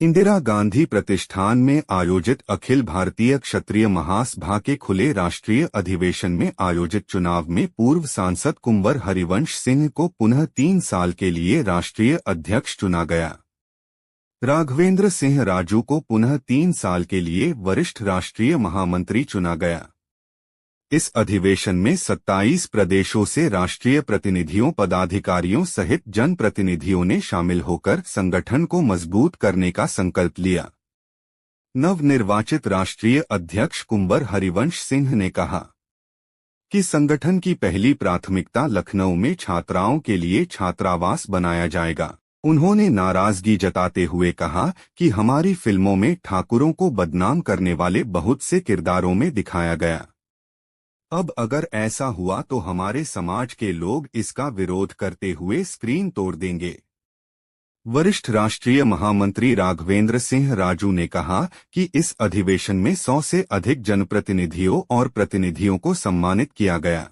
इंदिरा गांधी प्रतिष्ठान में आयोजित अखिल भारतीय क्षत्रिय महासभा के खुले राष्ट्रीय अधिवेशन में आयोजित चुनाव में पूर्व सांसद कुंवर हरिवंश सिंह को पुनः 3 साल के लिए राष्ट्रीय अध्यक्ष चुना गया। राघवेंद्र सिंह राजू को पुनः 3 साल के लिए वरिष्ठ राष्ट्रीय महामंत्री चुना गया। इस अधिवेशन में 27 प्रदेशों से राष्ट्रीय प्रतिनिधियों, पदाधिकारियों सहित जनप्रतिनिधियों ने शामिल होकर संगठन को मजबूत करने का संकल्प लिया। नवनिर्वाचित राष्ट्रीय अध्यक्ष कुंवर हरिवंश सिंह ने कहा कि संगठन की पहली प्राथमिकता लखनऊ में छात्राओं के लिए छात्रावास बनाया जाएगा। उन्होंने नाराजगी जताते हुए कहा कि हमारी फिल्मों में ठाकुरों को बदनाम करने वाले बहुत से किरदारों में दिखाया गया। अब अगर ऐसा हुआ तो हमारे समाज के लोग इसका विरोध करते हुए स्क्रीन तोड़ देंगे। वरिष्ठ राष्ट्रीय महामंत्री राघवेंद्र सिंह राजू ने कहा कि इस अधिवेशन में 100 से अधिक जनप्रतिनिधियों और प्रतिनिधियों को सम्मानित किया गया।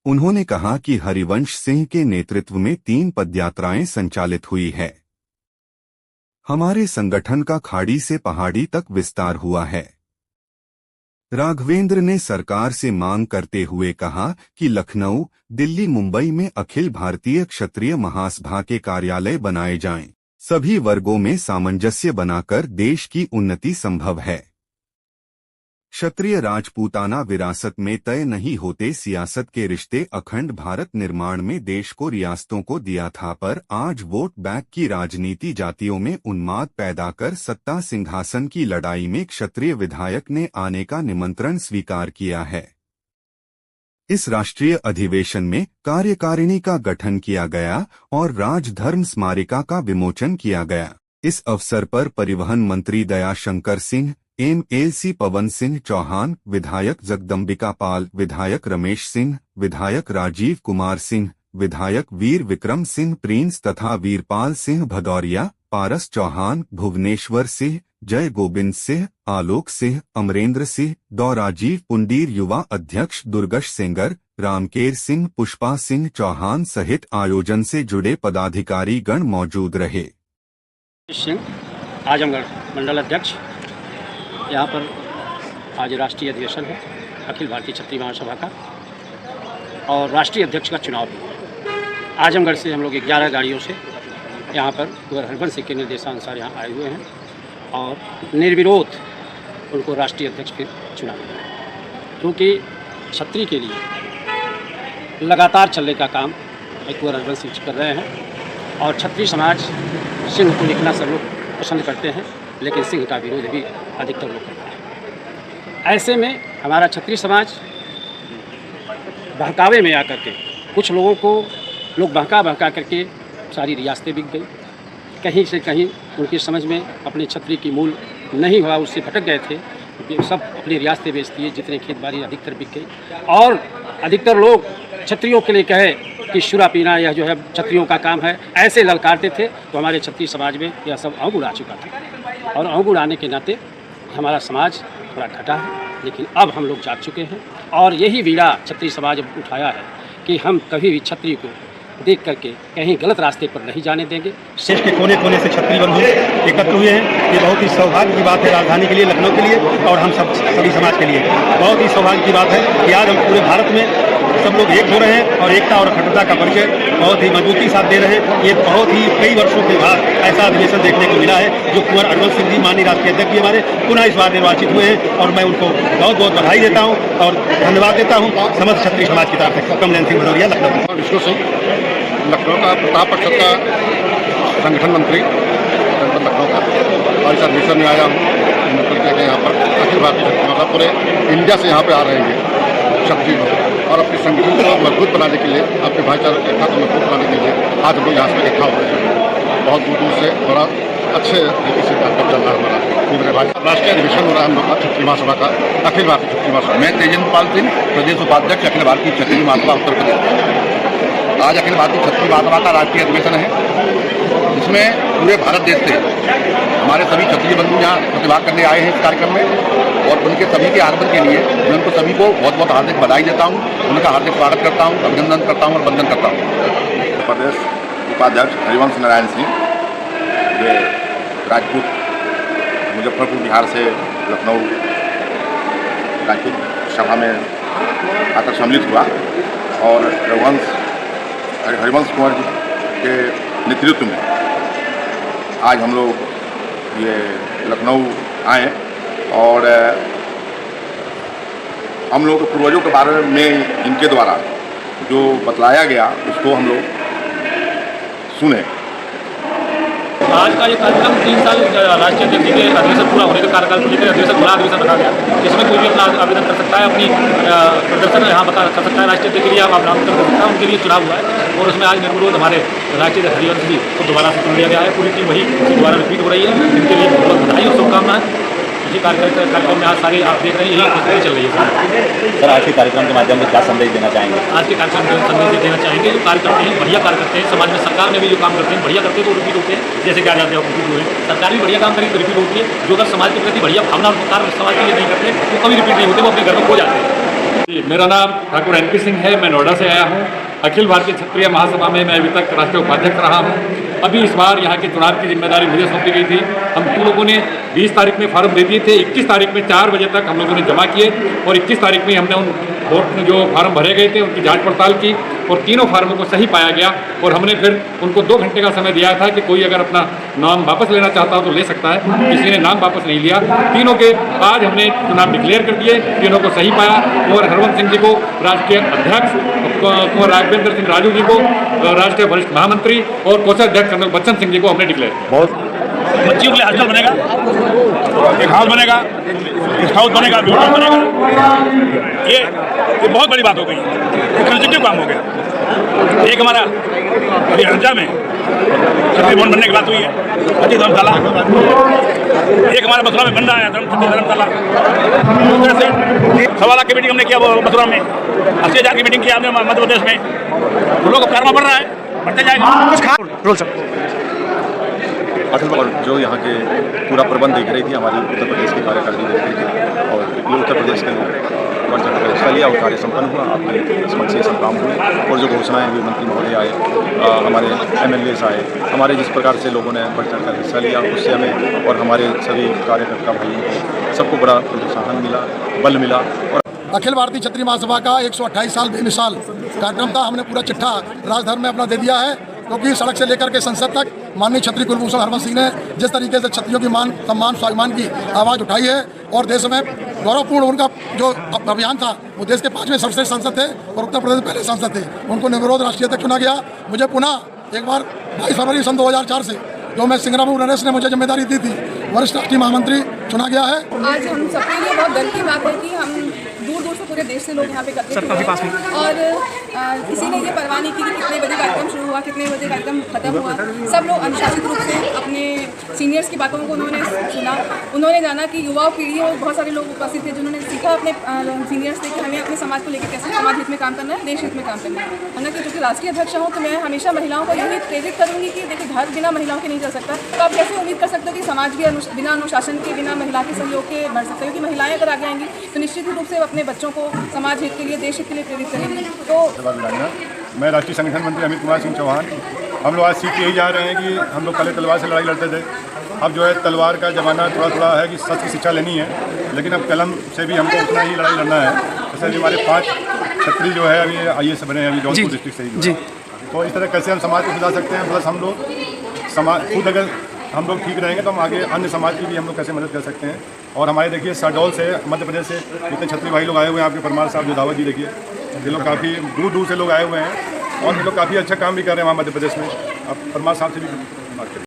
उन्होंने कहा कि हरिवंश सिंह के नेतृत्व में 3 पदयात्राएं संचालित हुई है। हमारे संगठन का खाड़ी से पहाड़ी तक विस्तार हुआ है। राघवेंद्र ने सरकार से मांग करते हुए कहा कि लखनऊ, दिल्ली, मुंबई में अखिल भारतीय क्षत्रिय महासभा के कार्यालय बनाए जाएं। सभी वर्गों में सामंजस्य बनाकर देश की उन्नति संभव है। क्षत्रिय राजपूताना विरासत में तय नहीं होते, सियासत के रिश्ते अखंड भारत निर्माण में देश को रियासतों को दिया था, पर आज वोट बैंक की राजनीति जातियों में उन्माद पैदा कर सत्ता सिंहासन की लड़ाई में क्षत्रिय विधायक ने आने का निमंत्रण स्वीकार किया है। इस राष्ट्रीय अधिवेशन में कार्यकारिणी का गठन किया गया और राजधर्म स्मारिका का विमोचन किया गया। इस अवसर पर परिवहन मंत्री दयाशंकर सिंह, MLC पवन सिंह चौहान, विधायक जगदम्बिका पाल, विधायक रमेश सिंह, विधायक राजीव कुमार सिंह, विधायक वीर विक्रम सिंह प्रिंस तथा वीरपाल सिंह भदौरिया, पारस चौहान, भुवनेश्वर सिंह, जय गोविंद सिंह, आलोक सिंह, अमरेंद्र सिंह, दौ राजीव पुंडीर, युवा अध्यक्ष दुर्गश सेंगर, रामकेर सिंह, पुष्पा सिंह चौहान सहित आयोजन से जुड़े पदाधिकारी गण मौजूद रहे। आजमगढ़ मंडल अध्यक्ष, यहाँ पर आज राष्ट्रीय अधिवेशन है अखिल भारतीय क्षत्रिय महासभा का और राष्ट्रीय अध्यक्ष का चुनाव है। आजमगढ़ से हम लोग 11 गाड़ियों से यहाँ पर कुंवर हरिवंश सिंह के निर्देशानुसार यहाँ आए हुए हैं और निर्विरोध उनको राष्ट्रीय अध्यक्ष फिर चुना गया, क्योंकि क्षत्रिय के लिए लगातार चलने का काम कुंवर हरिवंश सिंह कर रहे हैं और क्षत्रिय समाज सिंह को लिखना सब लोग पसंद करते हैं, लेकिन सिंह का विरोध भी अधिकतर लोग करते हैं। ऐसे में हमारा क्षत्रिय समाज बहकावे में आकर के कुछ लोगों को लोग बहका करके सारी रियासतें बिक गई। कहीं से कहीं उनकी समझ में अपने क्षत्रिय की मूल नहीं हुआ, उससे भटक गए थे, सब अपनी रियासतें बेच दिए, जितने खेत बाड़ी अधिकतर बिक गई और अधिकतर लोग क्षत्रियों के लिए कहे कि शुरा पीना यह जो है क्षत्रियों का काम है, ऐसे ललकारते थे। तो हमारे क्षत्रिय समाज में यह सब अवगुण आ चुका था और अवगुण आने के नाते हमारा समाज थोड़ा घटा है, लेकिन अब हम लोग जाग चुके हैं और यही बीड़ा क्षत्रिय समाज उठाया है कि हम कभी भी क्षत्रिय को देख करके कहीं गलत रास्ते पर नहीं जाने देंगे। देश के कोने कोने से क्षत्रिय बंधु एकत्र हुए हैं। ये बहुत ही सौभाग्य की बात है राजधानी के लिए, लखनऊ के लिए और हम सभी समाज के लिए बहुत ही सौभाग्य की बात है कि आज हम पूरे भारत में सब लोग एक हो रहे हैं और एकता और अखंडता का परिचय बहुत ही मजबूती के साथ दे रहे हैं। ये बहुत ही कई वर्षों के बाद ऐसा अधिवेशन देखने को मिला है जो कुंवर हरिवंश सिंह जी माननीय राष्ट्रीय अध्यक्ष जी हमारे पुनः इस बार निर्वाचित हुए हैं और मैं उनको बहुत बहुत बधाई देता हूँ और धन्यवाद देता हूँ समस्त क्षत्रिय समाज की तरफ से। कमलेन सिंह भदौरिया, लखनऊ। विष्णु सिंह, लखनऊ का प्रताप परिषद का संगठन मंत्री जनपद लखनऊ का, और इस अधिवेशन में आया हूँ यहाँ पर अखिल भारतीय क्षत्रिय महासभा पूरे इंडिया से यहाँ पे आ रहे हैं क्षत्रिय और अपने संगठन को मजबूत बनाने के लिए, अपने भाईचारे की एकता को मजबूत बनाने के लिए आज हम लोग यहाँ से इकट्ठा हो रहे हैं। बहुत दूर दूर से बड़ा अच्छे तरीके से कार्यक्रम चल रहा है हमारा। राष्ट्रीय अधिवेशन हो रहा है हम लोग का क्षत्रिय महासभा का, अखिल भारतीय क्षत्रिय महासभा। मैं तेजेंद्र पाल सिंह, प्रदेश उपाध्यक्ष अखिल भारतीय क्षत्रिय महासभा उत्तर प्रदेश। आज अखिल भारतीय क्षत्रिय महासभा का राष्ट्रीय अधिवेशन है, जिसमें पूरे भारत देश से हमारे सभी क्षत्रिय बंधु यहाँ प्रतिभाग करने आए हैं इस कार्यक्रम में और उनके सभी के आगमन के लिए मैं उनको सभी को बहुत बहुत हार्दिक बधाई देता हूँ, उनका हार्दिक स्वागत करता हूँ, अभिनंदन करता हूँ और वंदन करता हूँ। प्रदेश उपाध्यक्ष हरिवंश नारायण सिंह, ये राजपूत मुजफ्फरपुर बिहार से लखनऊ राजपूत सभा में आकर सम्मिलित हुआ और हरिवंश कुंवर जी के नेतृत्व में आज हम लोग ये लखनऊ आए और हम लोग के पूर्वजों के बारे में इनके द्वारा जो बतलाया गया उसको हम लोग सुने। आज का ये कार्यक्रम 3 साल राष्ट्रीय अध्यक्ष के अधिवेशन पूरा होने के कार्यकाल को लेकर अधिवेशन खुला अधिवेशन रखा गया, जिसमें कोई भी अपना आवेदन कर सकता है, अपनी प्रदर्शन यहाँ कर सकता है। राष्ट्रीय अध्यक्ष के लिए आप नामांकन कर सकता है, उनके लिए चुनाव हुआ है और उसमें आज निर्विरोध हमारे राष्ट्रीय अध्यक्ष हरिवंश जी को दोबारा से चुन लिया गया है। पूरी टीम वही दोबारा रिपीट हो रही है, इनके लिए बहुत बधाई और शुभकामनाएं। इसी कार्यक्रम में आज सारे आप देख रहे हैं यही प्रस्तुति चल रही है। सर आज के कार्यक्रम के माध्यम से क्या संदेश देना चाहेंगे? आज के कार्यक्रम में संदेश देना चाहेंगे जो कार्य करते हैं बढ़िया कार्य करते हैं, समाज में सरकार में भी जो काम करते हैं बढ़िया करते हैं तो रिपीट होते हैं। जैसे क्या जाते हैं रिपीट हुए, सरकार भी बढ़िया काम करेगी तो रिपीट होती है। जो अगर समाज के प्रति बढ़िया भावना कार्य समाज के लिए नहीं करते वो कभी रिपीट नहीं होते, वो अपने घर में खो जाते हैं। मेरा नाम ठाकुर NP सिंह है, मैं नोएडा से आया हूँ। अखिल भारतीय क्षत्रिय महासभा में मैं अभी तक राष्ट्रीय उपाध्यक्ष रहा हूँ। अभी इस बार यहाँ के चुनाव की जिम्मेदारी मुझे सौंपी गई थी। हम तुम लोगों ने 20 तारीख में फार्म दे दिए थे, 21 तारीख में 4 बजे तक हम लोगों ने जमा किए और 21 तारीख में हमने उन वोट जो फार्म भरे गए थे उनकी जांच पड़ताल की और तीनों फार्मों को सही पाया गया और हमने फिर उनको 2 घंटे का समय दिया था कि कोई अगर अपना नाम वापस लेना चाहता हो तो ले सकता है। किसी ने नाम वापस नहीं लिया। तीनों के आज हमने चुनाव डिक्लेयर कर दिए, तीनों को सही पाया। कुंवर हरवंश सिंह जी को राष्ट्रीय अध्यक्ष, कुंवर राघवेंद्र सिंह राजू जी को राष्ट्रीय वरिष्ठ महामंत्री और कोषाध्यक्ष कर्नल बच्चन सिंह जी को हमने डिक्लेयर किया। बच्चियों के लिए हॉस्टल बनेगा, एक हाउस बनेगा, गेस्ट हाउस बनेगा, ब्यूटी बनेगा। ये बहुत बड़ी बात हो गई, ये पॉजिटिव काम हो गया। एक हमारा अभी हरजा में क्षत्रिय भवन बनने की बात हुई है, अति धर्मशाला। एक हमारा मथुरा में बन रहा है धर्मशाला। दूसरे से 1.25 लाख की मीटिंग हमने किया वो मथुरा में, 80,000 की मीटिंग किया हमने मध्य प्रदेश में। लोगों का कर्मा बढ़ रहा है, बढ़ते जाएगा। और जो यहाँ के पूरा प्रबंध देख रही थी हमारी उत्तर प्रदेश की कार्यकारिणी देख रही थी और ये उत्तर प्रदेश के लोग बढ़ चढ़ कर हिस्सा लिया और कार्य संपन्न हुआ। आपके समक्ष ये सब काम हुए और जो घोषणाएं हुई, मंत्री महोदय आए, हमारे MLAs आए, हमारे जिस प्रकार से लोगों ने बढ़ चढ़ कर हिस्सा लिया उससे हमें और हमारे सभी कार्यकर्ता भाइयों को सबको बड़ा प्रोत्साहन मिला, बल मिला। और अखिल भारतीय क्षत्रिय महासभा का 128 साल बेमिसाल कार्यक्रम था। हमने पूरा चिट्ठा राजधर्म में अपना दे दिया है, क्योंकि सड़क से लेकर के संसद तक माननीय क्षत्रिय कुलभूषण हरवंश सिंह ने जिस तरीके से क्षत्रियों की मान, सम्मान, स्वाभिमान की आवाज़ उठाई है और देश में गौरवपूर्ण उनका जो अभियान था वो देश के 5वें सर्वश्रेष्ठ सांसद थे और उत्तर प्रदेश पहले सांसद थे। उनको निर्विरोध राष्ट्रीय अध्यक्ष चुना गया। मुझे पुनः एक बार 22 फरवरी सन 2004 से जो मैं सिंगराबाबू नरेश ने मुझे जिम्मेदारी दी थी वरिष्ठ राष्ट्रीय महामंत्री चुना गया है। आज हम सबके लिए बहुत गर्व की बात है कि हम दूर दूर से पूरे देश से लोग यहाँ पे एकत्रित हुए और किसी ने ये परवाह नहीं की कि कितने बजे कार्यक्रम शुरू हुआ, कितने बजे कार्यक्रम खत्म हुआ। सब लोग अनुशासित रूप से अपने सीनियर्स की बातों को उन्होंने सुना। उन्होंने जाना कि युवा पीढ़ी और बहुत सारे लोग उपस्थित थे जिन्होंने सीखा अपने सीनियर्स से कि हमें अपने समाज को लेकर कैसे समाज हित में काम करना है, देश हित में काम करना है। हालांकि चूँकि राष्ट्रीय अध्यक्ष हूँ तो मैं हमेशा महिलाओं को यही प्रेरित करूँगी कि देखिए घर बिना महिलाओं के नहीं चल सकता। तो आप कैसे उम्मीद कर सकते हो कि समाज भी बिना अनुशासन के, बिना महिला के सहयोग के बढ़ सकते हैं? क्योंकि महिलाएं अगर आगे आएंगी तो निश्चित रूप से अपने बच्चों को समाज हित के लिए, देश हित के लिए प्रेरित करेंगे। तो मैं राष्ट्रीय संगठन मंत्री अमित कुमार सिंह चौहान। हम लोग आज सीख यही जा रहे हैं कि हम लोग पहले तलवार से लड़ाई लड़ते थे, अब जो है तलवार का ज़माना थोड़ा है कि सच की शिक्षा लेनी है, लेकिन अब कलम से भी हमको उतना ही लड़ाई लड़ना है। जैसे अभी हमारे 5 क्षत्रिय जो है अभी IAS बने हैं अभी जौनपुर डिस्ट्रिक्ट से ही। तो इस तरह कैसे हम समाज को सुधार सकते हैं, प्लस हम लोग समाज खुद अगर हम लोग ठीक रहेंगे तो हम आगे अन्य समाज की भी हम लोग कैसे मदद कर सकते हैं। और हमारे देखिए शहडोल से, मध्य प्रदेश से इतने क्षत्रिय भाई लोग आए हुए हैं। आपके परमार साहब जो दावत जी देखिए, ये लोग काफ़ी दूर दूर से लोग आए हुए हैं और ये लोग काफ़ी अच्छा काम भी कर रहे हैं वहाँ मध्य प्रदेश में। आप परमार साहब से भी बात करें।